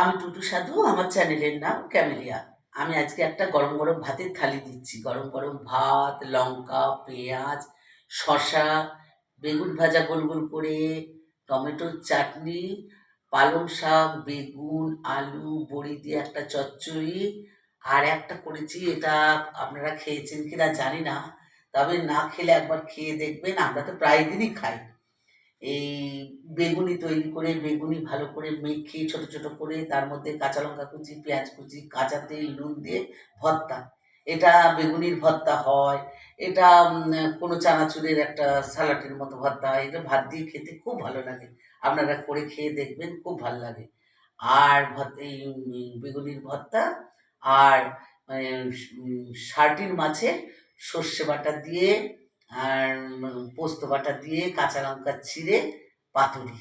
আমি টুটু সাধু, আমার চ্যানেলের নাম ক্যামেলিয়া। আমি আজকে একটা গরম গরম ভাতের থালি দিচ্ছি। গরম গরম ভাত, লঙ্কা, পেঁয়াজ, শসা, বেগুন ভাজা গোল গোল করে, টমেটোর চাটনি, পালং শাক, বেগুন, আলু, বড়ি দিয়ে একটা চচ্চড়ি। আর একটা করেছি, এটা আপনারা খেয়েছেন কিনা জানি না, তবে না খেলে একবার খেয়ে দেখবেন। আমরা তো প্রায় দিনই খাই এই বেগুনি তৈরি করে, বেগুনি ভালো করে মেখে ছোট ছোট করে, তার মধ্যে কাঁচা লঙ্কা কুচি, পেঁয়াজ কুচি, কাঁচা তেল, নুন দিয়ে ভর্তা। এটা বেগুনির ভর্তা হয়। এটা কোনো চানাচুরের একটা স্যালাডের মতো ভর্তা হয়। এটা ভাত দিয়ে খেতে খুব ভালো লাগে। আপনারা করে খেয়ে দেখবেন, খুব ভালো লাগে। আর এই বেগুনির ভর্তা, আর সার্টিন মাছের সর্ষে বাটা দিয়ে, আর পোস্ত বাটা দিয়ে, কাঁচা লঙ্কা চিড়ে পাতুরি।